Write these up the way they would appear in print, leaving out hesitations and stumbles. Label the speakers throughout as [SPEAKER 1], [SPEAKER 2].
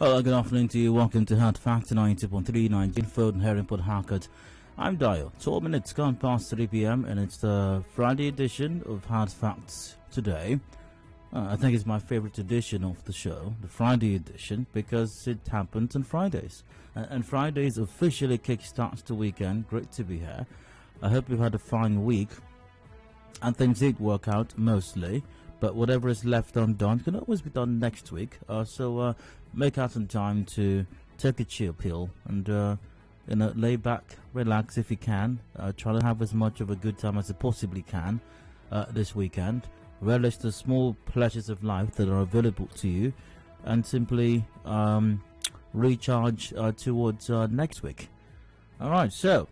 [SPEAKER 1] Hello, good afternoon to you. Welcome to Hard Facts 90.39 Phone here in Port Harcourt. I'm Dio. 12 minutes gone past 3 p.m. and it's the Friday edition of Hard Facts today. I think it's my favorite edition of the show, the Friday edition, because it happens on Fridays. And Fridays officially kickstarts the weekend. Great to be here. I hope you've had a fine week. And things did work out mostly. But whatever is left undone can always be done next week. So make out some time to take a chill pill and lay back, relax if you can. Try to have as much of a good time as you possibly can this weekend. Relish the small pleasures of life that are available to you, and simply recharge towards next week. All right, so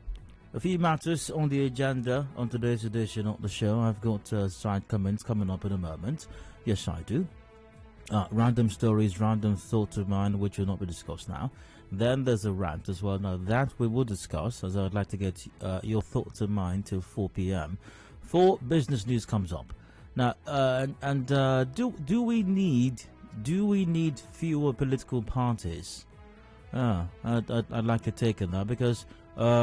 [SPEAKER 1] a few matters on the agenda on today's edition of the show. I've got side comments coming up in a moment. Yes, I do. Random stories, random thoughts of mine, which will not be discussed now. Then there's a rant as well. Now that we will discuss, as I'd like to get your thoughts and mine till 4 p.m. 4 business news comes up. Now, do we need fewer political parties? I'd like to take on that because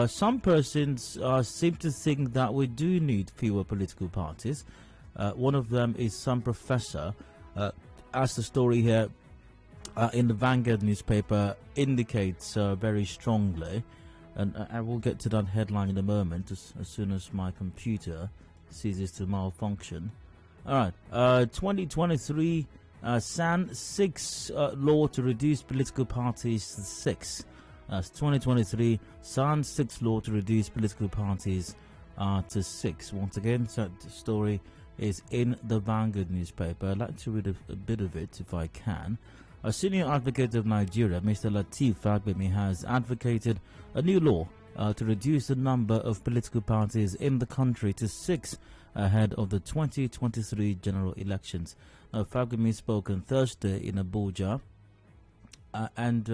[SPEAKER 1] some persons seem to think that we do need fewer political parties. One of them is some professor, as the story here in the Vanguard newspaper indicates very strongly, and I will get to that headline in a moment as soon as my computer ceases to malfunction. All right, 2023 SAN 6 law to reduce political parties to 6. 2023 SAN 6 law to reduce political parties to 6. Once again, so the story is in the Vanguard newspaper. I'd like to read a bit of it if I can. A senior advocate of Nigeria, Mr. Lateef Fagbemi, has advocated a new law to reduce the number of political parties in the country to 6 ahead of the 2023 general elections. Fagbemi spoke on Thursday in Abuja and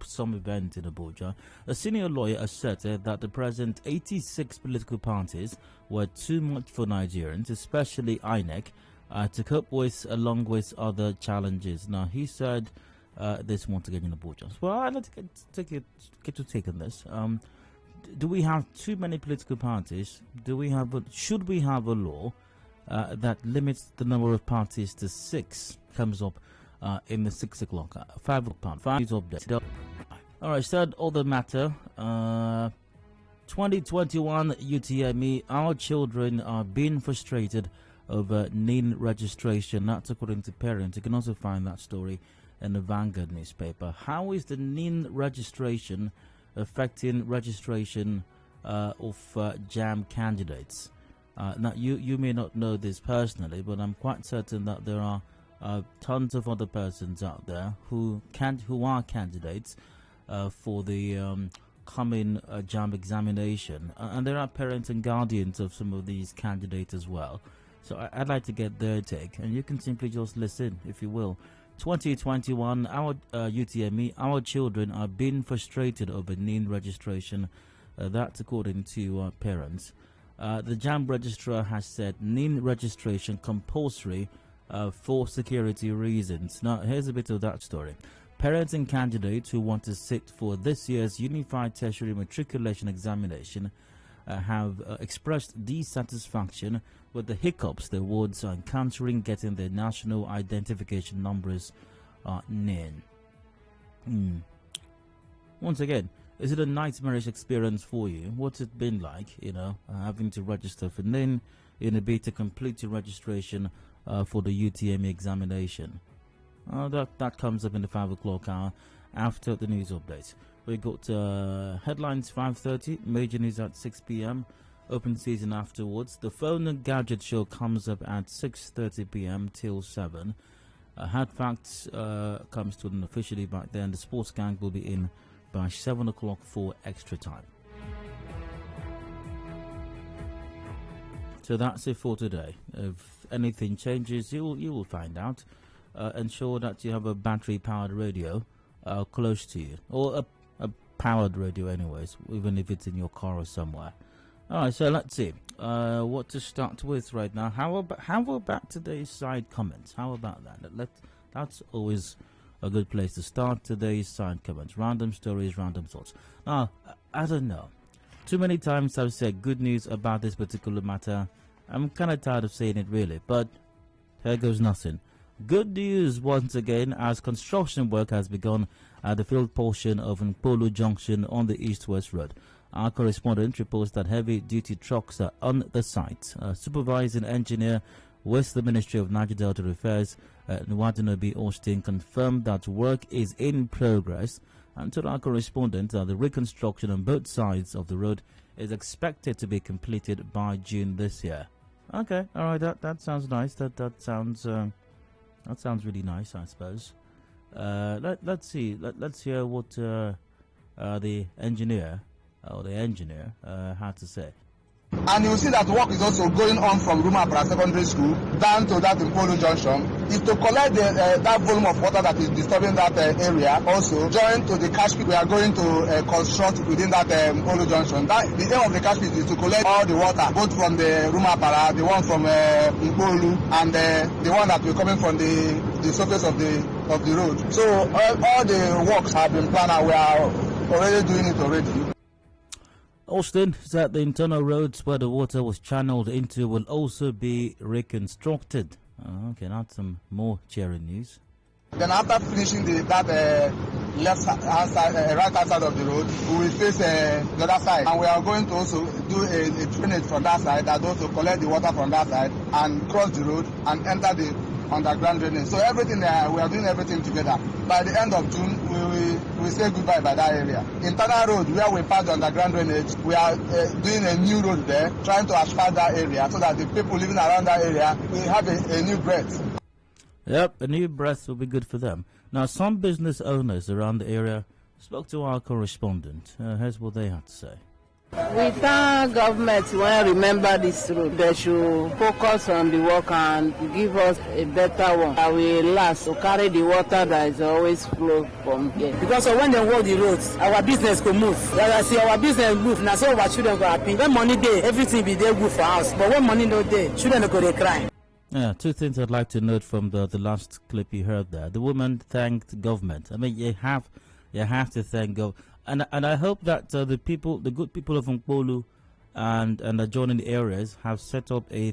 [SPEAKER 1] some event in Abuja. A senior lawyer asserted that the present 86 political parties were too much for Nigerians, especially INEC, to cope with, along with other challenges. Now, he said this once again in Abuja. Well, I'd like to get your take on this. Do we have too many political parties? Should we have a law that limits the number of parties to 6? Comes up in the 6 o'clock, 5 o'clock, 5 update. All right, third other matter. 2021 UTME, our children are being frustrated over NIN registration. That's according to parents. You can also find that story in the Vanguard newspaper. How is the NIN registration affecting registration of JAM candidates? Now, you may not know this personally, but I'm quite certain that there are tons of other persons out there who are candidates for the coming JAM examination, and there are parents and guardians of some of these candidates as well. So I'd like to get their take, and you can simply just listen, if you will. 2021, our UTME, our children are being frustrated over NIN registration. That's according to parents. The JAM registrar has said NIN registration compulsory for security reasons. Now, here's a bit of that story. Parents and candidates who want to sit for this year's Unified Tertiary Matriculation Examination have expressed dissatisfaction with the hiccups the wards are encountering getting their national identification numbers NIN. Once again, is it a nightmarish experience for you? What's it been like, having to register for NIN in a bid to complete your registration for the UTME examination? That comes up in the 5 o'clock hour after the news update. We got headlines 5:30, major news at 6 p.m, open season afterwards. The phone and gadget show comes up at 6:30 p.m. till 7. Hard Facts comes to an officially back then. The sports gang will be in by 7 o'clock for extra time. So that's it for today. If anything changes, you will find out. Ensure that you have a battery-powered radio close to you, or a powered radio anyways, even if it's in your car or somewhere. Alright, so let's see what to start with right now. How about today's side comments? How about that? That's always a good place to start today's side comments. Random stories, random thoughts. Now, I don't know. Too many times I've said good news about this particular matter. I'm kind of tired of saying it, really, but here goes nothing. Good news once again, as construction work has begun at the field portion of Nkpolu Junction on the East-West Road. Our correspondent reports that heavy-duty trucks are on the site. Supervising engineer with the Ministry of Niger Delta Affairs, Nwadinobi Austin, confirmed that work is in progress, and to our correspondent, the reconstruction on both sides of the road is expected to be completed by June this year. Okay, all right, that sounds nice. That sounds really nice, I suppose. Let's see. Let's hear what the engineer had to say.
[SPEAKER 2] And you will see that work is also going on from Rumapara Secondary School down to that Nkpolu Junction. Is to collect that volume of water that is disturbing that area. Also, join to the cash pit we are going to construct within that Nkpolu Junction. The aim of the cash pit is to collect all the water, both from the Rumapara, the one from Nkpolu, and the one that will coming from the surface of the road. So all the works have been planned and we are already doing it already.
[SPEAKER 1] Austin said the internal roads where the water was channeled into will also be reconstructed. Okay, that's some more cheering news.
[SPEAKER 2] Then after finishing that left-hand side, right-hand side of the road, we will face the other side. And we are going to also do a drainage from that side that also collect the water from that side and cross the road and enter the underground drainage. So everything, we are doing everything together. By the end of June, we will say goodbye by that area. Internal road, where we pass the underground drainage, we are doing a new road there, trying to asphalt that area so that the people living around that area will have a new breath.
[SPEAKER 1] Yep, a new breath will be good for them. Now, some business owners around the area spoke to our correspondent. Here's what they had to say.
[SPEAKER 3] We thank government when remember this road. They should focus on the work and give us a better one that will last to carry the water that is always flow from here.
[SPEAKER 4] Because when they work the roads, our business will move. As I see our business move, now so our children go happy. When money there, everything be there good for us. But when money not there, children go they cry.
[SPEAKER 1] Yeah, two things I'd like to note from the last clip you heard there. The woman thanked government. I mean, you have to thank government. And I hope that the good people of Nkpolu and adjoining areas have set up a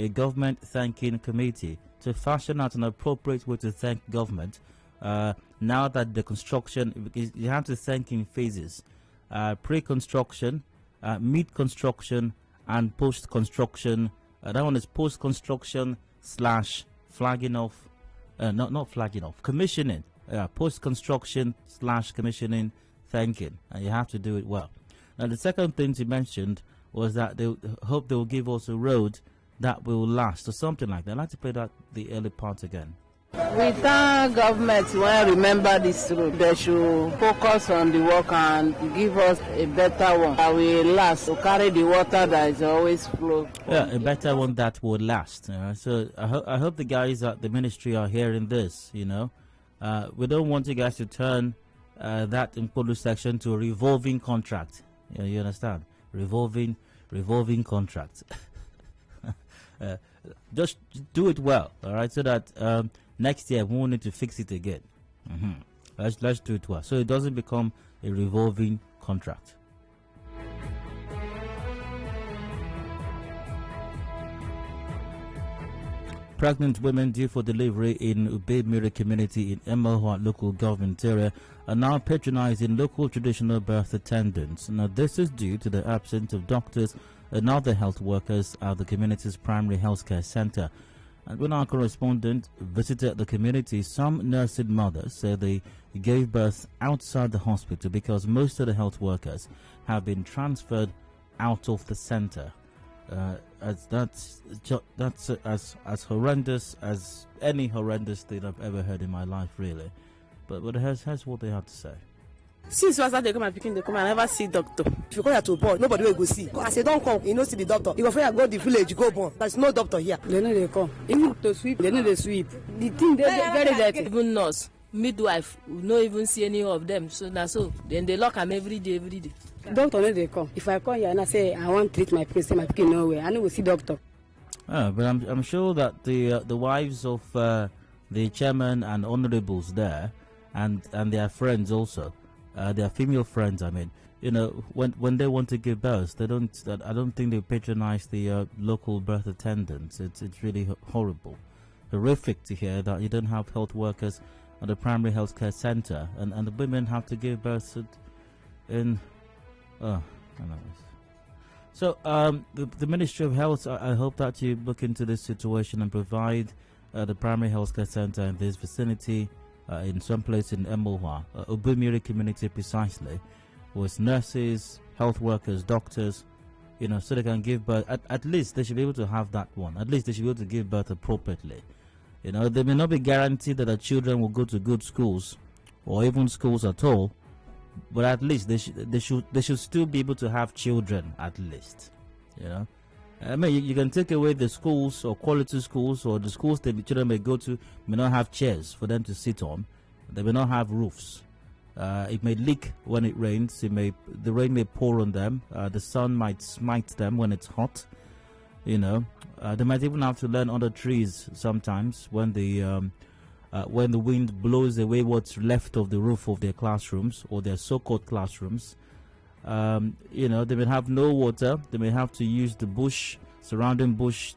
[SPEAKER 1] government thanking committee to fashion out an appropriate way to thank government. Now that the construction, because you have to thank in phases, pre-construction, mid-construction, and post-construction. That one is post-construction / flagging off, not flagging off, commissioning. Post-construction / commissioning. Thanking, and you have to do it well. Now, the second thing you mentioned was that they hope they will give us a road that will last, or something like that. I'd like to play the early part again.
[SPEAKER 3] We thank government when remember this road. They should focus on the work and give us a better one that will last to carry the water that is always flow.
[SPEAKER 1] Yeah, a better one that will last. So I hope the guys at the ministry are hearing this. We don't want you guys to turn that Nkpolu section to a revolving contract. You understand? Revolving contract. Just do it well, all right? So that next year we won't need to fix it again. Let's do it well, so it doesn't become a revolving contract. Pregnant women due for delivery in Ubemiri community in Emohua local government area are now patronizing local traditional birth attendants. Now, this is due to the absence of doctors and other health workers at the community's primary healthcare center. And when our correspondent visited the community, some nursing mothers said they gave birth outside the hospital because most of the health workers have been transferred out of the center. That's as horrendous as any horrendous thing I've ever heard in my life, really. But here's what they had to say.
[SPEAKER 4] Since was that they come and picking, they come and never see doctor. If you come here to born, nobody will go see. As they don't come, you know see the doctor. You go for go the village, you go born. There's no doctor here.
[SPEAKER 5] They know they come. Even to sweep, they know they sweep. The thing they very dirty.
[SPEAKER 6] Even nurse, midwife, we no even see any of them. So that's so. Then they lock them every day.
[SPEAKER 5] Doctor know they come. If I come here and I say I want to treat my patient, my pikin nowhere, I know we see doctor.
[SPEAKER 1] But I'm sure that the wives of the chairman and honorables there, and their friends also, their female friends. I mean, you know, when they want to give birth, they don't. I don't think they patronize the local birth attendants. It's really horrible, horrific to hear that you don't have health workers at the primary health care center, and the women have to give birth in. So the Ministry of Health, I hope that you look into this situation and provide the primary health care center in this vicinity, in some place in Emoha, Ubumiri community precisely, with nurses, health workers, doctors, you know, so they can give birth. At least they should be able to have that one. At least they should be able to give birth appropriately. You know, they may not be guaranteed that the children will go to good schools or even schools at all, but at least they should still be able to have children, at least. You know, I mean, you can take away the schools or quality schools, or the schools that the children may go to may not have chairs for them to sit on. They may not have roofs. It may leak when it rains. The rain may pour on them. The sun might smite them when it's hot. You know, they might even have to learn under trees sometimes when the wind blows away what's left of the roof of their classrooms or their so-called classrooms. You know, they may have no water. They may have to use the bush, surrounding bush,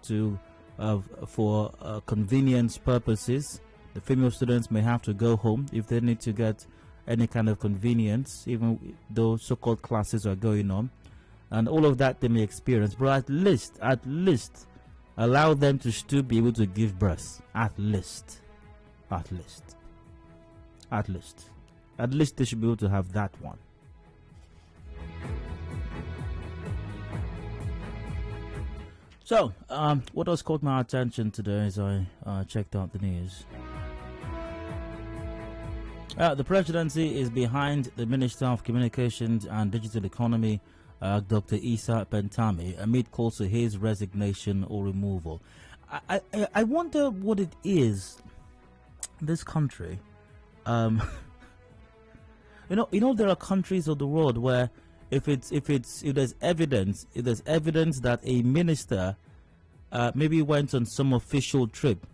[SPEAKER 1] for convenience purposes. The female students may have to go home if they need to get any kind of convenience, even though so-called classes are going on, and all of that they may experience. But at least, allow them to still be able to give birth. At least they should be able to have that one. So, what else caught my attention today as I checked out the news? The presidency is behind the Minister of Communications and Digital Economy, Dr. Isa Pentami, amid calls for his resignation or removal. I wonder what it is. This country, you know, there are countries of the world where if there's evidence that a minister maybe went on some official trip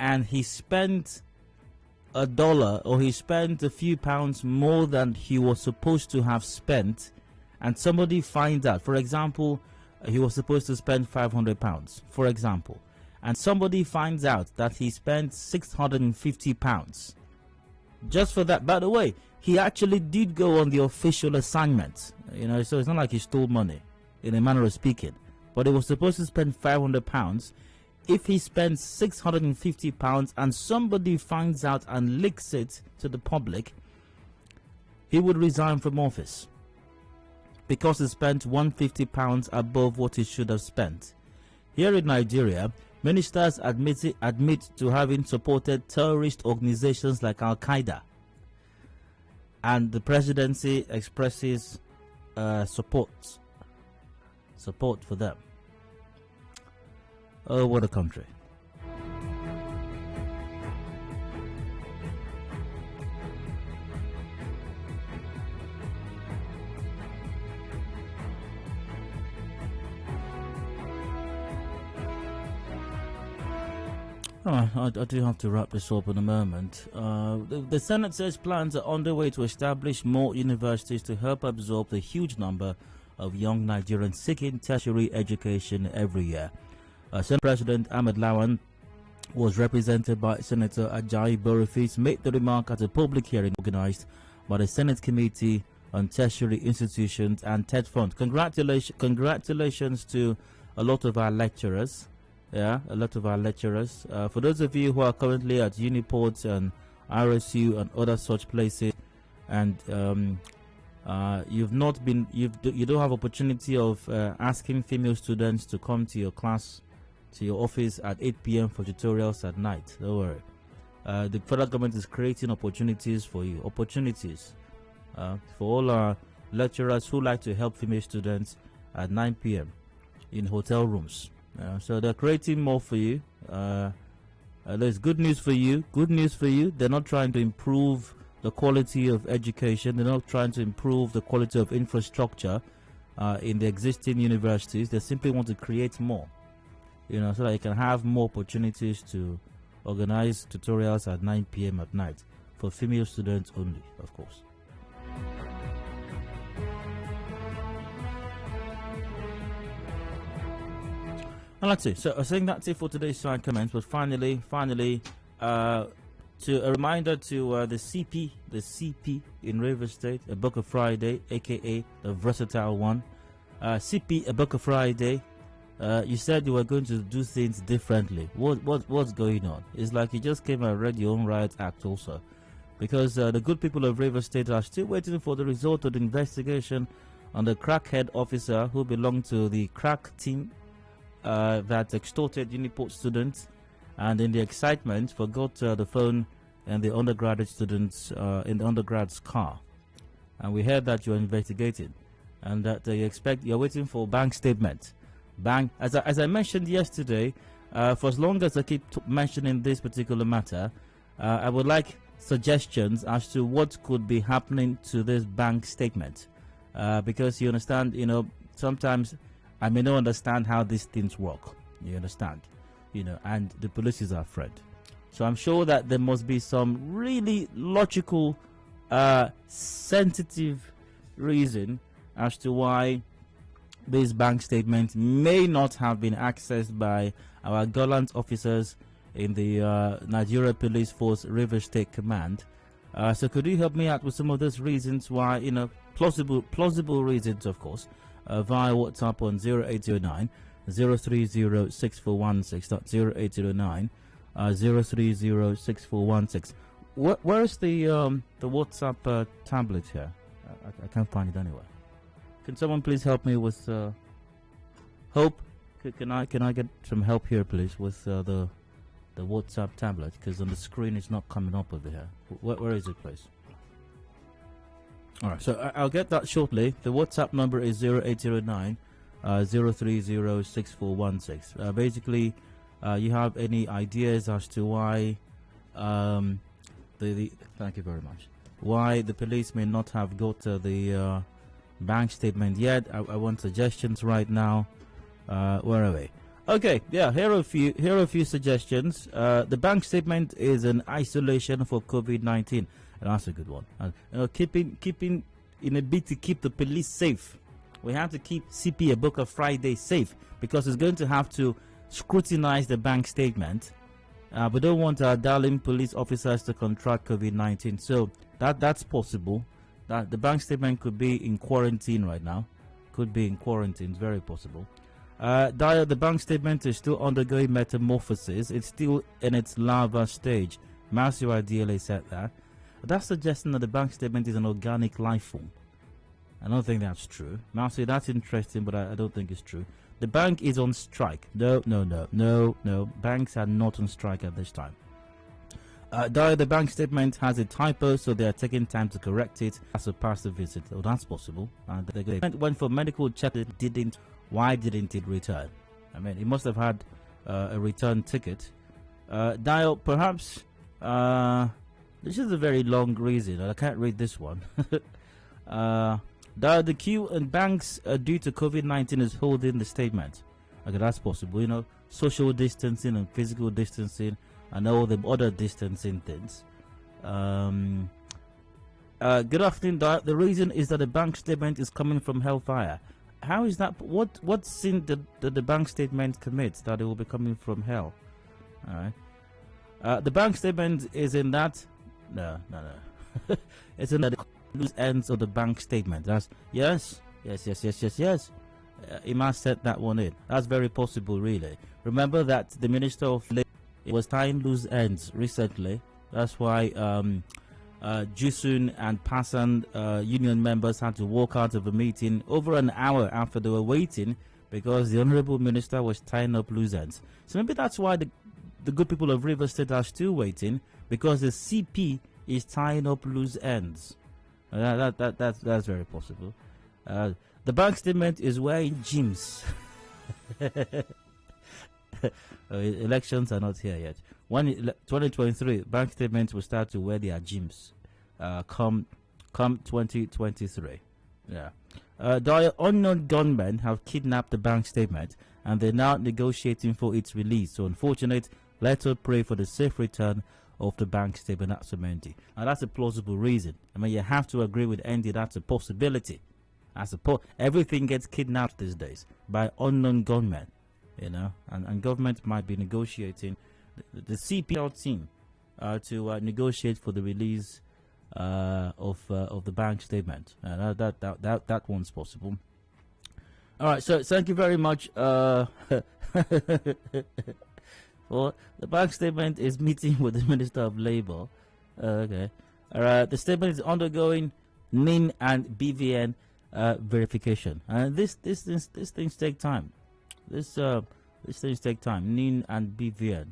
[SPEAKER 1] and he spent $1 or he spent a few pounds more than he was supposed to have spent, and somebody finds out, for example, he was supposed to spend £500, for example, and somebody finds out that he spent £650 just for that. By the way, he actually did go on the official assignment, you know, so it's not like he stole money, in a manner of speaking, but he was supposed to spend £500. If he spends £650 and somebody finds out and leaks it to the public, he would resign from office because he spent £150 above what he should have spent. Here in Nigeria, ministers admit to having supported terrorist organizations like Al-Qaeda, and the presidency expresses support for them. Oh, what a country. I do have to wrap this up in a moment. The Senate says plans are underway to establish more universities to help absorb the huge number of young Nigerians seeking tertiary education every year. Senate President Ahmed Lawan was represented by Senator Ajayi Borifis, made the remark at a public hearing organized by the Senate Committee on Tertiary Institutions and TED Fund. Congratulations to a lot of our lecturers. Yeah, a lot of our lecturers. For those of you who are currently at Uniports and RSU and other such places, and you don't have opportunity of asking female students to come to your class, to your office at 8 p.m. for tutorials at night. Don't worry. The federal government is creating opportunities for you. Opportunities for all our lecturers who like to help female students at 9 p.m. in hotel rooms. So they're creating more for you. There's good news for you. Good news for you. They're not trying to improve the quality of education. They're not trying to improve the quality of infrastructure in the existing universities. They simply want to create more, you know, so that you can have more opportunities to organize tutorials at 9 p.m. at night for female students only, of course. And that's it. So I think that's it for today's side comments. But finally, to a reminder to the CP in Rivers State, a Book of Friday, aka the versatile one. CP, a Book of Friday. You said you were going to do things differently. What's going on? It's like you just came and read your own riot act also, because the good people of Rivers State are still waiting for the result of the investigation on the crackhead officer who belonged to the crack team that extorted Uniport students, and in the excitement forgot the phone and the undergraduate students in the undergrad's car. And we heard that you're investigating, and that you're waiting for bank statement. As I mentioned yesterday, for as long as I keep mentioning this particular matter, I would like suggestions as to what could be happening to this bank statement, because you understand, sometimes I may not understand how these things work. You understand? And the police is our friend. So I'm sure that there must be some really logical, sensitive reason as to why this bank statement may not have been accessed by our gallant officers in the Nigeria Police Force River State Command. So could you help me out with some of those reasons why, plausible reasons, of course, via WhatsApp on 0809 030 6416. That's 0809 030 6416. Where is the WhatsApp tablet here? I can't find it anywhere. Can someone please help me with Hope? Can I get some help here, please, with the WhatsApp tablet? Because on the screen it's not coming up over here. Where is it, please? All right, so I'll get that shortly. The WhatsApp number is 0809 030 6416. Basically, you have any ideas as to why thank you very much. Why the police may not have got the bank statement yet? I want suggestions right now. Where are we? Okay, yeah, here are a few suggestions. The bank statement is an isolation for COVID-19. And that's a good one. Keeping in a bit to keep the police safe. We have to keep CP, a Book of Friday, safe, because it's going to have to scrutinize the bank statement. We don't want our darling police officers to contract COVID-19. So that's possible. That the bank statement could be in quarantine right now. Could be in quarantine. It's very possible. The bank statement is still undergoing metamorphosis. It's still in its larva stage. Matthew ideally said that. That's suggesting that the bank statement is an organic life form. I don't think that's true. Matthew, that's interesting, but I don't think it's true. The bank is on strike. No. Banks are not on strike at this time. The bank statement has a typo, so they are taking time to correct it. That's a passive visit. Oh, that's possible. They went for medical check. It didn't. Why didn't it return? I mean, it must have had a return ticket. Perhaps. This is a very long reason. I can't read this one. The queue in banks due to COVID-19 is holding the statement. Okay, that's possible. Social distancing and physical distancing and all the other distancing things. Good afternoon, the reason is that the bank statement is coming from hellfire. How is that? What sin did the bank statement commit that it will be coming from hell? All right. The bank statement is in that. No. It's in the loose ends of the bank statement. That's yes. Ima said that one in. That's very possible, really. Remember that the Minister of Labor was tying loose ends recently. That's why Jusun and Pasan union members had to walk out of a meeting over an hour after they were waiting because the Honorable Minister was tying up loose ends. So maybe that's why the good people of Rivers State are still waiting, because the CP is tying up loose ends. That's very possible. The bank statement is wearing gyms. Elections are not here yet. 2023, bank statements will start to wear their gyms. Come 2023. Yeah. The unknown gunmen have kidnapped the bank statement and they're now negotiating for its release. So unfortunate, Let us pray for the safe return of the bank statement. That's Mendy. And that's a plausible reason. I mean, you have to agree with Andy, that's a possibility. Everything gets kidnapped these days by unknown gunmen, and government might be negotiating the CPL team to negotiate for the release of the bank statement. That one's possible. All right, so thank you very much. Well, the bank statement is meeting with the Minister of Labour. Okay. All right. The statement is undergoing NIN and BVN verification, and these things take time. These things take time. NIN and BVN.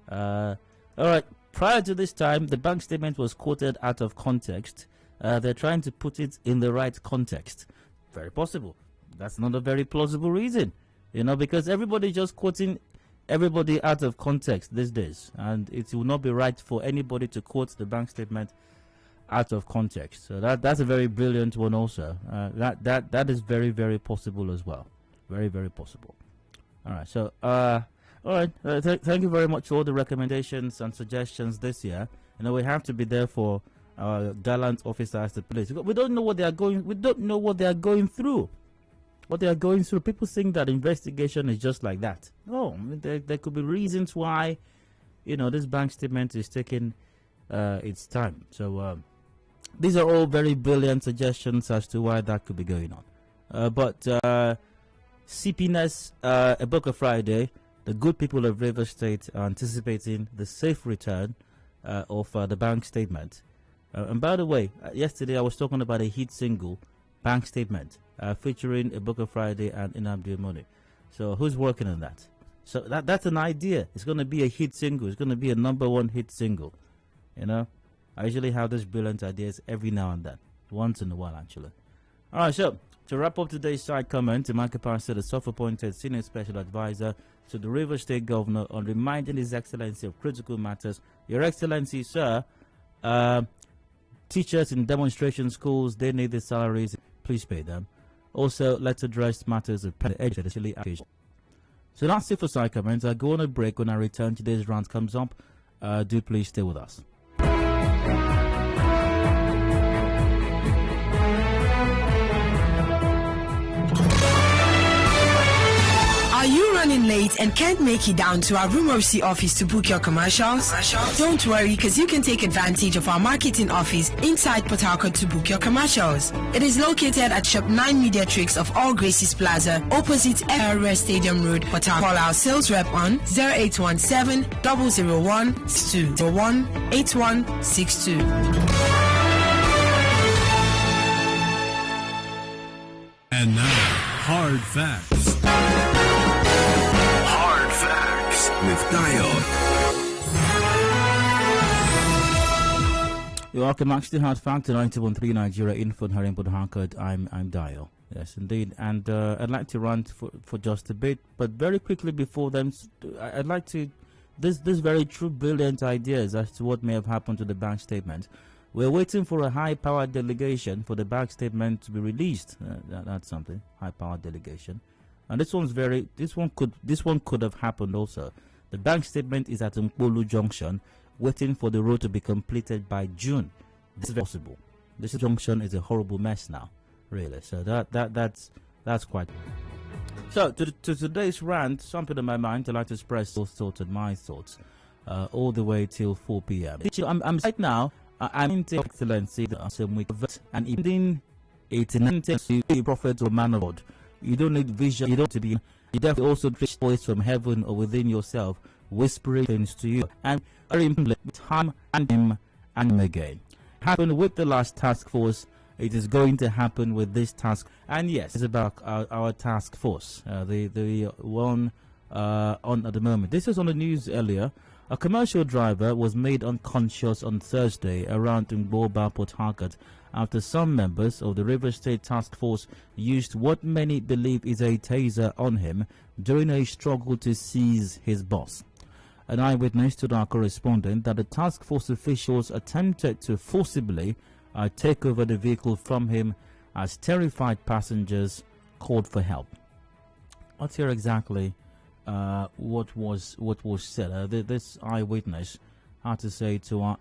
[SPEAKER 1] All right. Prior to this time, the bank statement was quoted out of context. They're trying to put it in the right context. Very possible. That's not a very plausible reason, because everybody just quoting everybody out of context these days, and it will not be right for anybody to quote the bank statement out of context. So that's a very brilliant one also. That is very, very possible as well. Very, very possible. All right. So all right. Thank you very much for all the recommendations and suggestions this year. We have to be there for our gallant officers, the police. We don't know what they are going. We don't know what they are going through. What they are going through. People think that investigation is just like that. No, there could be reasons why, this bank statement is taking its time. So these are all very brilliant suggestions as to why that could be going on. But CPNES, a Book Friday, the good people of River State are anticipating the safe return of the bank statement. And by the way, yesterday I was talking about a hit single, Bank Statement, featuring a Book Friday and Nnamdi Money. So who's working on that? So that's an idea. It's going to be a hit single. It's going to be a #1 hit single. I usually have these brilliant ideas every now and then, once in a while actually. All right, so to wrap up today's side comment, Emeka Parson, the self-appointed senior special advisor to the River State Governor, on reminding His Excellency of critical matters. Your Excellency, sir, teachers in demonstration schools, they need the salaries. Please pay them. Also, let's address matters of education. So that's it for side comments. I go on a break. When I return, today's round comes up. Do please stay with us.
[SPEAKER 7] Are you running late and can't make it down to our Room OC office to book your commercials? Don't worry, because you can take advantage of our marketing office inside Port Harcourt to book your commercials. It is located at Shop 9 Mediatrix of All Graces Plaza, opposite Air Stadium Road, Port Harcourt. Call our sales rep on 0817 001 8162.
[SPEAKER 8] And now, Hard Facts. With Dio.
[SPEAKER 1] You're welcome back to Hard Fact, 91.3 Nigeria Info and Harim Harcourt. I'm Dio. Yes, indeed. And I'd like to run for just a bit, but very quickly before then, I'd like to this very true, brilliant ideas as to what may have happened to the bank statement. We're waiting for a high-powered delegation for the bank statement to be released. That's something. High-powered delegation. And this one could have happened also. The bank statement is at Mpolu Junction, waiting for the road to be completed by June. This is possible. This junction is a horrible mess now, really. So that's quite. So to today's rant, something in my mind. I'd like to express those thoughts and my thoughts, all the way till 4 p.m. I'm right now. I'm in Excellency the same week, and even 89 a prophet or man of God. You don't need vision. You don't to be. You definitely also reach voice from heaven or within yourself, whispering things to you, and with time and him and again. Happened with the last task force. It is going to happen with this task, and yes, it's about our task force, the one on at the moment. This was on the news earlier. A commercial driver was made unconscious on Thursday around Ngboba, Port Harcourt, after some members of the River State Task Force used what many believe is a taser on him during a struggle to seize his bus. An eyewitness told our correspondent that the task force officials attempted to forcibly take over the vehicle from him as terrified passengers called for help. Let's hear exactly what was said. This eyewitness had to say to our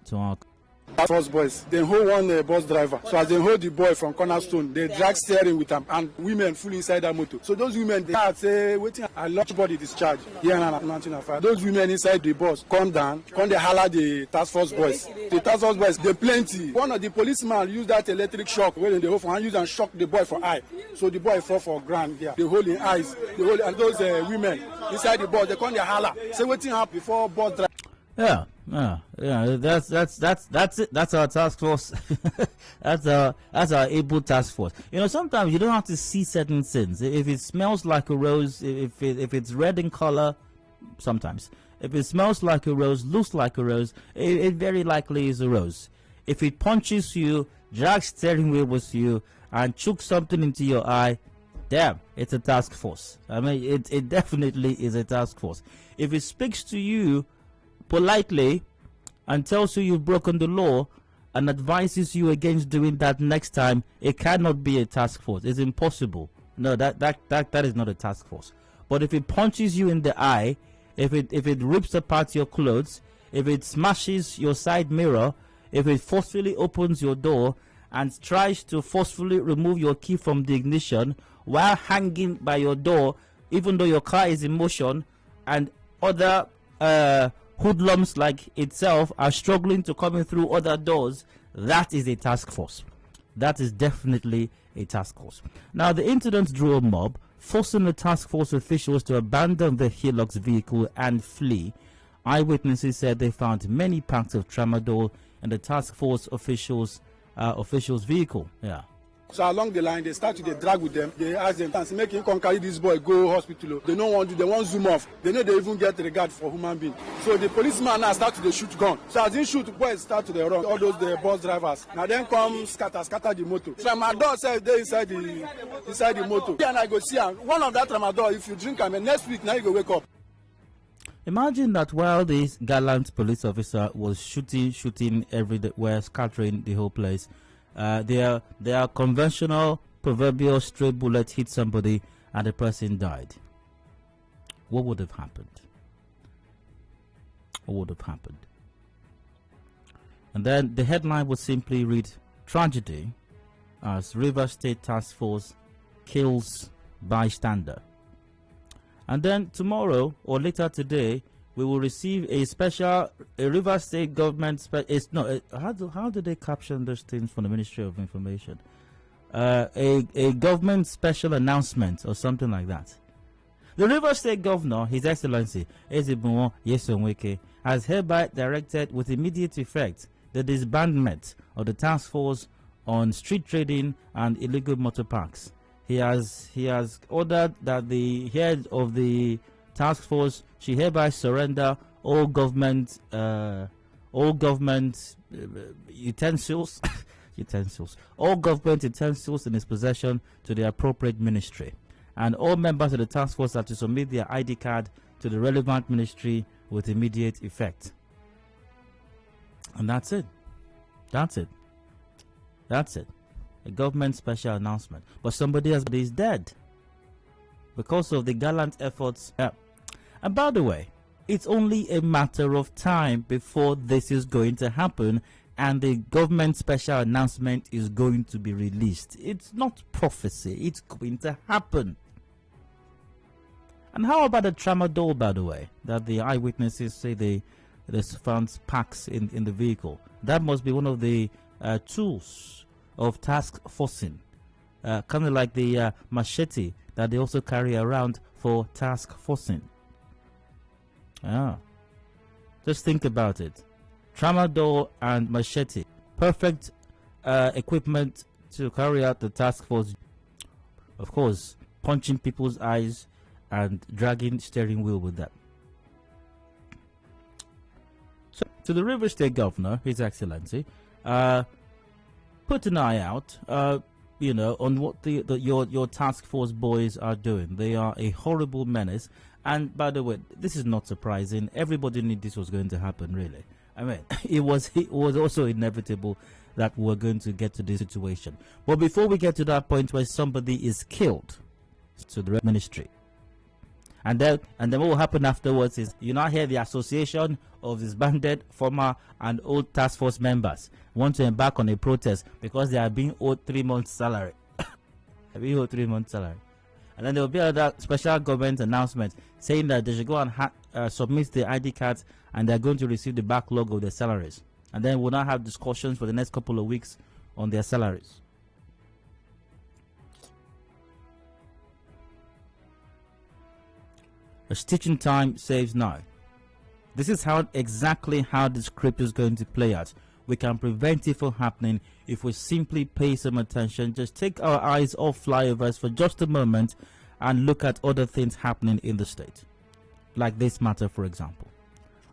[SPEAKER 9] Taskforce boys, they hold one bus driver. So as they hold the boy from Cornerstone, they drag steering with them, and women full inside that motor. So those women, they had say, waiting, I launch body discharge. Here in Mountain of Fire. Those women inside the bus come down, come they holler the Taskforce boys. The Taskforce boys, they plenty. One of the policemen used that electric shock when they hold for hand, use and shock the boy for eye. So the boy fall for ground here. They hold in eyes. They hold, and those women inside the bus, they come they holler. Say waiting happen before bus driver.
[SPEAKER 1] Yeah. That's it. That's our task force. that's our able task force. You know, sometimes you don't have to see certain things. If it smells like a rose, if it's red in color, sometimes if it smells like a rose, looks like a rose, it very likely is a rose. If it punches you, drags steering wheel with you, and chokes something into your eye, damn, it's a task force. I mean, it definitely is a task force. If it speaks to you politely and tells you you've broken the law and advises you against doing that next time, it cannot be a task force. It's impossible. No, that is not a task force. But if it punches you in the eye, if it rips apart your clothes, if it smashes your side mirror, if it forcefully opens your door and tries to forcefully remove your key from the ignition while hanging by your door, even though your car is in motion, and other hoodlums like itself are struggling to come in through other doors, that is a task force. That is definitely a task force. Now, the incident drew a mob, forcing the task force officials to abandon the Hilux vehicle and flee. Eyewitnesses said they found many packs of tramadol in the task force officials' vehicle. Yeah.
[SPEAKER 9] So along the line, they start to drag with them. They ask them, make him come carry this boy, go hospital. They don't want to, they want zoom off. They know they even get regard for human being. So the policeman now start to shoot gun. So as he shoot, boys start to run. All those the bus drivers. Now then come scatter the motor. Tramadol said they inside the motor. And I go see him. One of that tramadol, if you drink him, next week now you go wake up.
[SPEAKER 1] Imagine that while this gallant police officer was shooting everywhere, scattering the whole place, their conventional proverbial stray bullet hit somebody and the person died. What would have happened? What would have happened? And then the headline would simply read, "Tragedy as Rivers State Task Force kills bystander." And then tomorrow or later today, we will receive a Rivers State government. How do they caption those things from the Ministry of Information? A government special announcement or something like that. The Rivers State Governor, His Excellency Ezebunwo Yesonweke, has hereby directed with immediate effect the disbandment of the task force on street trading and illegal motor parks. He has ordered that the head of the task force she hereby surrender all government utensils all government utensils in his possession to the appropriate ministry, and all members of the task force are to submit their ID card to the relevant ministry with immediate effect. And that's it. A government special announcement. But somebody is dead because of the gallant efforts. And by the way, it's only a matter of time before this is going to happen and the government special announcement is going to be released. It's not prophecy, it's going to happen. And how about the tramadol, by the way, that the eyewitnesses say they found packs in the vehicle? That must be one of the tools of task forcing, kind of like the machete that they also carry around for task forcing. Just think about it. Tramadol and machete, perfect equipment to carry out the task force. Of course, punching people's eyes and dragging steering wheel with that. So, to the Rivers State Governor, His Excellency, put an eye out, on what your task force boys are doing. They are a horrible menace. And by the way, this is not surprising. Everybody knew this was going to happen, really. I mean, it was also inevitable that we're going to get to this situation. But before we get to that point where somebody is killed, to the ministry, And then what will happen afterwards is you now hear the association of disbanded former and old task force members want to embark on a protest because they are being owed 3 months' salary. They're being owed 3 months' salary. And then there will be another special government announcement saying that they should go and submit the ID cards and they're going to receive the backlog of their salaries. And then we'll now have discussions for the next couple of weeks on their salaries. A stitching time saves now. This is exactly how this script is going to play out. We can prevent it from happening if we simply pay some attention, just take our eyes off flyovers for just a moment and look at other things happening in the state. Like this matter, for example.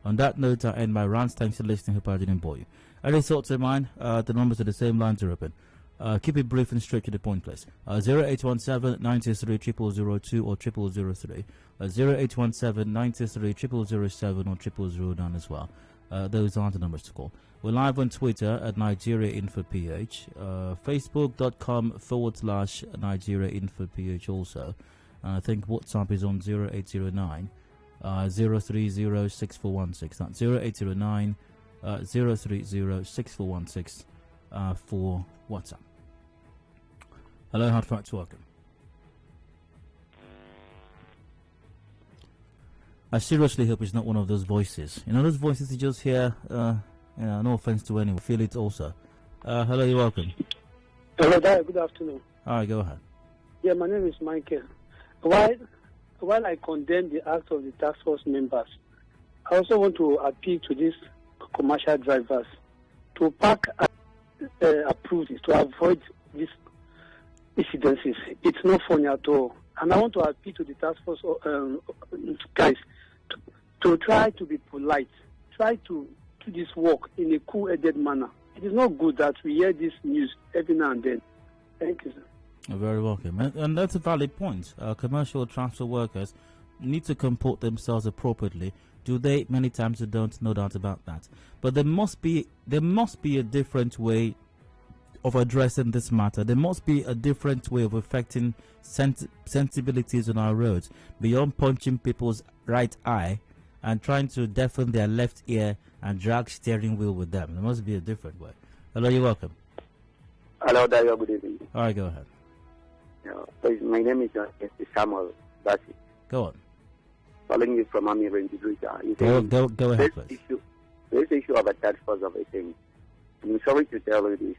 [SPEAKER 1] On that note, I end my rants. Thanks for listening. Hope I didn't bore you. Any thoughts of mine? The numbers are the same, lines are open. Keep it brief and straight to the point, please. 0817 93 0002 or 0003. 0817 93 0007 or 0009 as well. Those are the numbers to call. We're live on Twitter at NigeriaInfoPH, Facebook.com/NigeriaInfoPH also. I think WhatsApp is on 0809 030 6416. That's 0809 030 6416 for WhatsApp. Hello, Hard Facts, welcome. I seriously hope it's not one of those voices. You know those voices you just hear, no offense to anyone, feel it also. Hello, you're welcome.
[SPEAKER 10] Hello, good afternoon.
[SPEAKER 1] Alright, go ahead.
[SPEAKER 10] Yeah, my name is Michael. While I condemn the act of the task force members, I also want to appeal to these commercial drivers to park approved to avoid these incidences. It's not funny at all. And I want to appeal to the task force guys to try to be polite, try to do this work in a cool-headed manner. It is not good that we hear this news every now and then. Thank you, sir.
[SPEAKER 1] You're very welcome. And that's a valid point. Commercial transfer workers need to comport themselves appropriately. Do they? Many times they don't, no doubt about that. But there must be a different way of addressing this matter. There must be a different way of affecting sensibilities on our roads beyond punching people's right eye and trying to deafen their left ear and drag steering wheel with them. There must be a different way. Hello, you're welcome.
[SPEAKER 11] Hello, Dayo. Good evening.
[SPEAKER 1] All right, go ahead.
[SPEAKER 11] My name is Samuel Basi.
[SPEAKER 1] Go on.
[SPEAKER 11] Calling you from Army Range Region.
[SPEAKER 1] Go ahead, please.
[SPEAKER 11] This issue of a task force of a thing. I'm sorry to tell you this.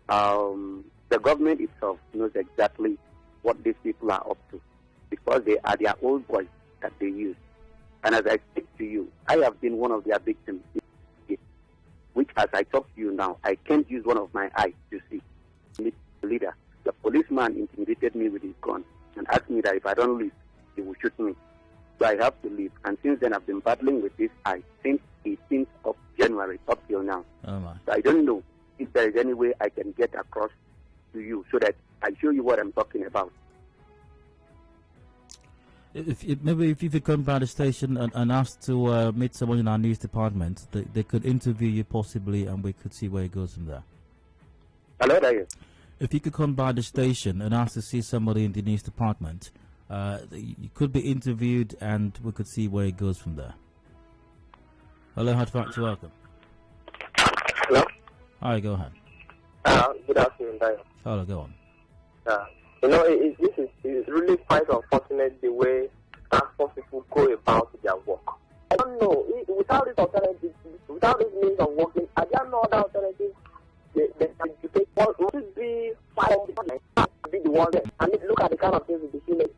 [SPEAKER 11] The government itself knows exactly what these people are up to because they are their own voice that they use. And as I speak to you, I have been one of their victims, which as I talk to you now, I can't use one of my eyes to see. The leader, the policeman intimidated me with his gun and asked me that if I don't leave, he will shoot me. So I have to leave. And since then, I've been battling with this eye since 18th of January up till now.
[SPEAKER 1] Oh my.
[SPEAKER 11] So I don't know if there is any way I can get across to you so that I show you what I'm talking about.
[SPEAKER 1] Maybe if you could come by the station and ask to meet someone in our news department, they could interview you possibly and we could see where it goes from there.
[SPEAKER 11] Hello there.
[SPEAKER 1] If you could come by the station and ask to see somebody in the news department, you could be interviewed and we could see where it goes from there. Hello, Hard Facts, welcome.
[SPEAKER 12] Hello?
[SPEAKER 1] Alright, go ahead.
[SPEAKER 12] Good afternoon, Dayo.
[SPEAKER 1] Hello, go on.
[SPEAKER 12] This is really quite unfortunate the way transport people go about their work. I don't know, without this alternative, without this means of working, are there no other alternatives? They can take what would be 5 be the one there. And look at the kind of things we'll be feeling.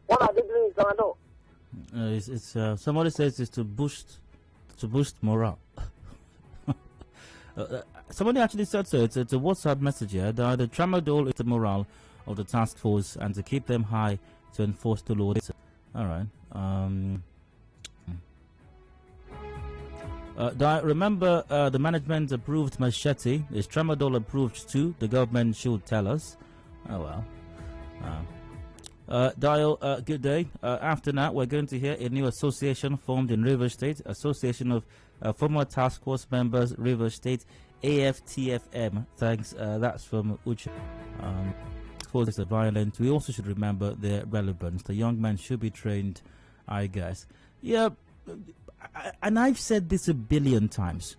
[SPEAKER 12] What are they doing? I don't know.
[SPEAKER 1] Somebody says it's to boost morale. Somebody actually said so. It's a WhatsApp message here. The tramadol is the morale of the task force and to keep them high to enforce the law. All right. Remember, the management approved machete. Is tramadol approved too? The government should tell us. Oh well. Dial, good day. After that, we're going to hear a new association formed in Rivers State, Association of Former Task Force Members, Rivers State, AFTFM. Thanks. That's from Uche. forces are violent, we also should remember their relevance. The young men should be trained, I guess. Yeah, and I've said this a billion times.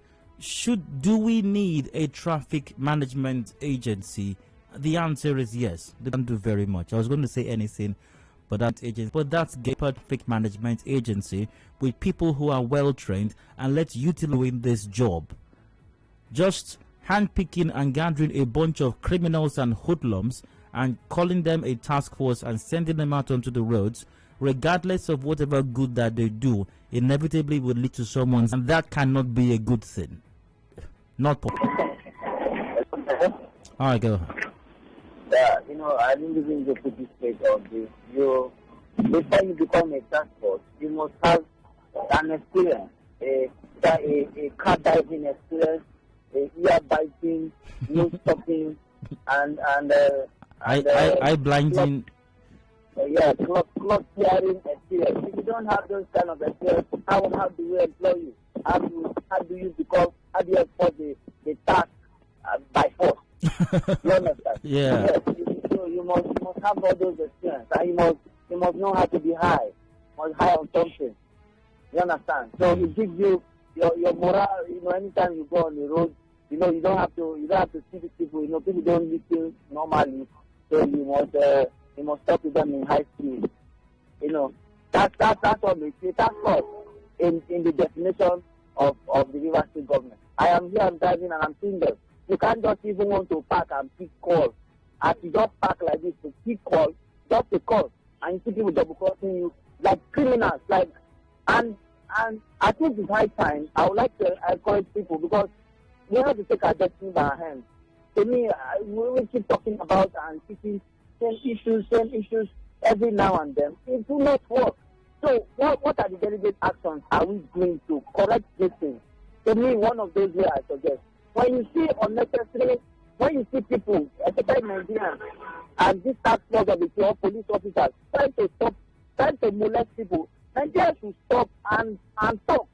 [SPEAKER 1] Do we need a traffic management agency? The answer is yes. They don't do very much. I was going to say anything, but that's a traffic management agency with people who are well trained, and let's utilize this job. Just handpicking and gathering a bunch of criminals and hoodlums and calling them a task force and sending them out onto the roads, regardless of whatever good that they do, inevitably will lead to someone's, and that cannot be a good thing. Not possible. All right, go.
[SPEAKER 13] Yeah, I didn't even go to this stage of this. Before you become a task force, you must have an experience, a car diving experience, a ear biting, no stopping, and
[SPEAKER 1] I blinding.
[SPEAKER 13] Clock clearing experience. If you don't have those kind of experience, how do we employ you? How do you enforce the task by force? You understand?
[SPEAKER 1] Yeah.
[SPEAKER 13] Yes, you must have all those experience, and you must know how to be high. You must high on something. You understand? So it gives you your morale. Anytime you go on the road, you don't have to see the people. People don't listen normally, so you must talk to them in high speed. That's what they say. That's what in the definition of the River State government. I am here, I'm driving, and I'm seeing them. You can't just even want to park and pick calls. As you just park like this to pick calls, just a call, and you see people double crossing you like criminals. And I think it's high time. I would like to encourage people, because we have to take our destiny by our hands. To me, we keep talking about and keeping same issues every now and then. It will not work. So what are the deliberate actions are we doing to correct this thing? To me, one of those ways I suggest. When you see people, especially Nigerians, and this task force of the police officers trying to molest people, Nigerians should stop and talk.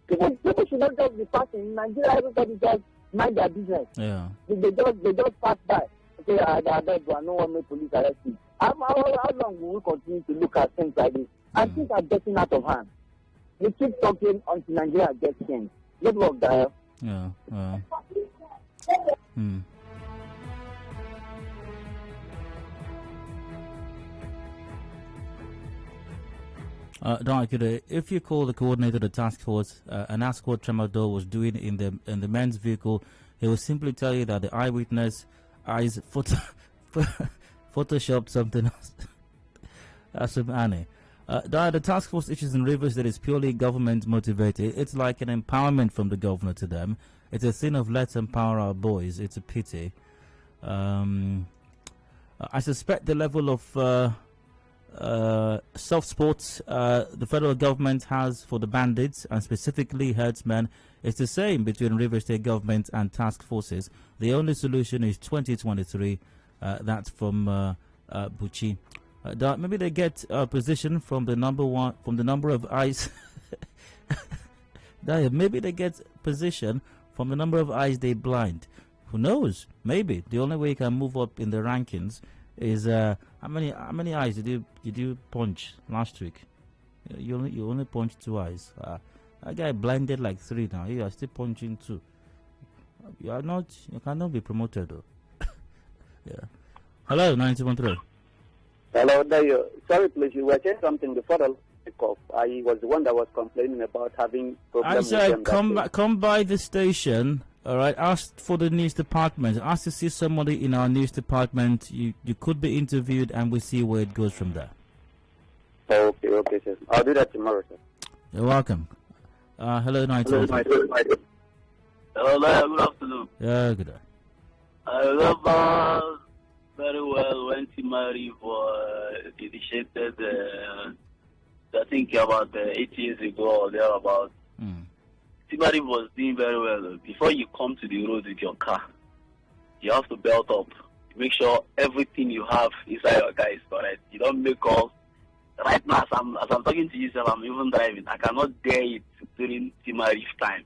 [SPEAKER 13] People should not just be passing. In Nigeria, everybody just mind their business.
[SPEAKER 1] Yeah.
[SPEAKER 13] They just pass by. Okay, I beg you, I don't want my police arrest you. How long will we continue to look at things like this? And things are getting out of hand. We keep talking until Nigeria gets changed. Good work, Dayo.
[SPEAKER 1] Yeah. If you call the coordinator of the task force and ask what Tramadol was doing in the men's vehicle, he will simply tell you that the eyewitness eyes photoshopped something else. That's from Annie. The task force issues in Rivers that is purely government motivated. It's like an empowerment from the governor to them. It's a thing of let's empower our boys. It's a pity. I suspect the level of soft sports the federal government has for the bandits and specifically herdsmen is the same between River State government and task forces. The only solution is 2023. That's from Buchi. Maybe they get a position from the number of eyes. Maybe they get position from the number of eyes they blind. Who knows? Maybe the only way you can move up in the rankings is how many eyes did you punch last week? You only punched 2 eyes. That guy blinded like 3 now. You are still punching 2. You cannot be promoted though. Yeah. Hello, 913.
[SPEAKER 11] Hello, Dayo. Sorry, please. You were saying something before the off. I was the one that was complaining about having problems.
[SPEAKER 1] I said, come by the station. All right. Ask for the news department. Ask to see somebody in our news department. You could be interviewed, and we'll see where it goes from there.
[SPEAKER 11] Okay, sir. I'll do that tomorrow, sir.
[SPEAKER 1] You're welcome. Hello, 913.
[SPEAKER 14] Hello, good afternoon.
[SPEAKER 1] Yeah, good day.
[SPEAKER 14] I remember very well when Timari was initiated, I think about 8 years ago or thereabouts. Timari was doing very well. Before you come to the road with your car, you have to belt up. Make sure everything you have inside your car is correct. You don't make calls. Right now, as I'm talking to you, sir, I'm even driving. I cannot dare it during Timari's time.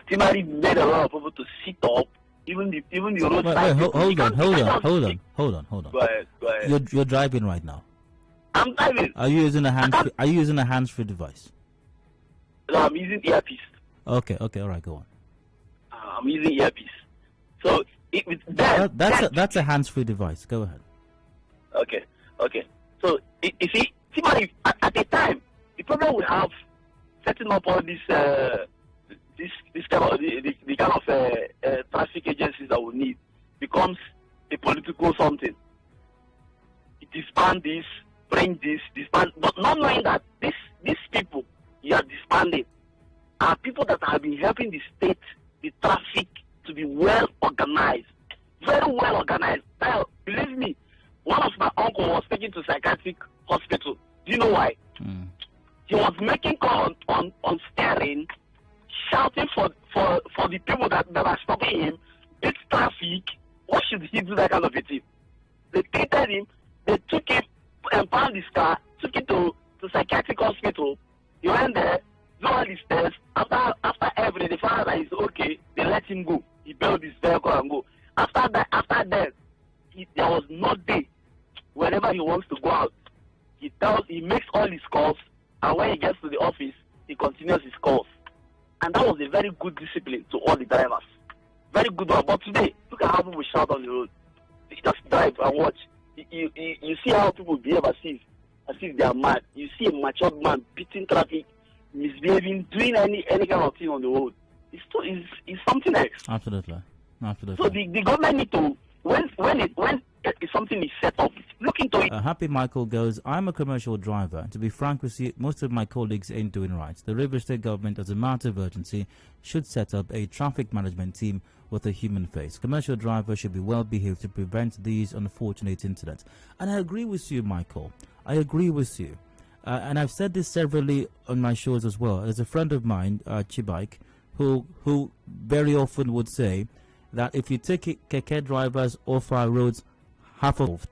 [SPEAKER 14] Timari made a lot of people to sit up even the roadside.
[SPEAKER 1] Wait, hold on.
[SPEAKER 14] Go ahead.
[SPEAKER 1] You're driving right now.
[SPEAKER 14] I'm driving.
[SPEAKER 1] Are you using a hands-free device?
[SPEAKER 14] No, I'm using earpiece.
[SPEAKER 1] Okay, all right, go on.
[SPEAKER 14] I'm using earpiece. So
[SPEAKER 1] that's a hands-free device. Go ahead.
[SPEAKER 14] Okay. So you see, at the time, the problem we have setting up all this kind of the kind of traffic agencies that we need becomes a political something. Disband this, bring this, disband, but not knowing that these people you are disbanding are people that have been helping the state, the traffic to be well organized, very well organized. Now, believe me, one of my uncle was taken to psychiatric hospital. Do you know why? He was making call on steering, shouting for the people that are stopping him. This traffic, what should he do that kind of a thing? They treated him, they took him and found his car, took him to psychiatric hospital. He went there, do all his tests. After everything, they found out that he's okay. They let him go. He built his vehicle and go. After that, there was no day. Whenever he wants to go out, he makes all his calls, and when he gets to the office, he continues his calls. And that was a very good discipline to all the drivers. Very good one. But today, look at how people shout on the road. You just drive and watch. You see how people behave as if they are mad. You see a matured man beating traffic, misbehaving, doing any kind of thing on the road. It's something else.
[SPEAKER 1] Absolutely.
[SPEAKER 14] So the government need to, when something is set up, look into it.
[SPEAKER 1] Happy Michael goes, I'm a commercial driver. To be frank with you, most of my colleagues ain't doing right. The River State government, as a matter of urgency, should set up a traffic management team with a human face. Commercial drivers should be well behaved to prevent these unfortunate incidents. And I agree with you, Michael. I agree with you. And I've said this severally on my shows as well. There's a friend of mine, Chibike, who very often would say that if you take keke drivers off our roads, half of.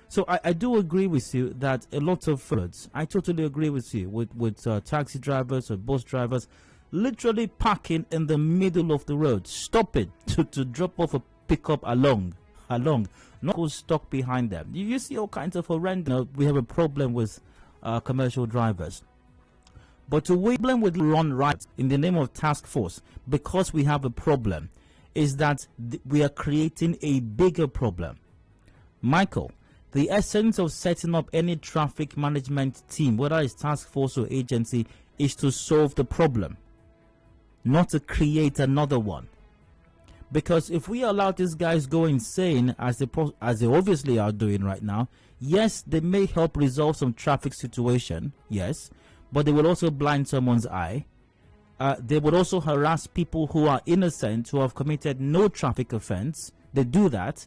[SPEAKER 1] So I do agree with you that a lot of roads, I totally agree with you, with taxi drivers or bus drivers literally parking in the middle of the road, stopping to drop off a pickup along, not go stuck behind them. You see all kinds of horrendous. We have a problem with commercial drivers. But to problem with run right in the name of task force, because we have a problem, is that we are creating a bigger problem. Michael, the essence of setting up any traffic management team, whether it's task force or agency, is to solve the problem, not to create another one. Because if we allow these guys go insane, as they obviously are doing right now, yes, they may help resolve some traffic situation, yes, but they will also blind someone's eye. They would also harass people who are innocent, who have committed no traffic offense. They do that,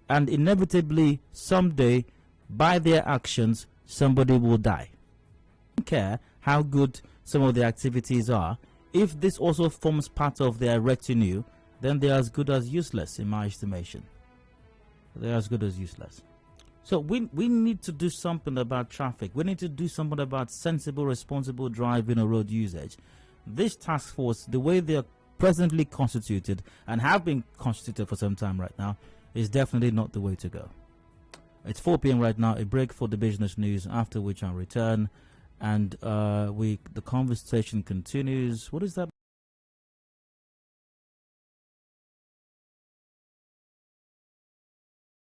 [SPEAKER 1] and inevitably, someday, by their actions, somebody will die. I don't care how good some of the activities are. If this also forms part of their retinue, then they're as good as useless, in my estimation. They're as good as useless. So we need to do something about traffic. We need to do something about sensible, responsible driving or road usage. This task force, the way they are presently constituted and have been constituted for some time right now, is definitely not the way to go. It's 4 p.m. right now, a break for the business news, after which I'll return, and the conversation continues. What is that?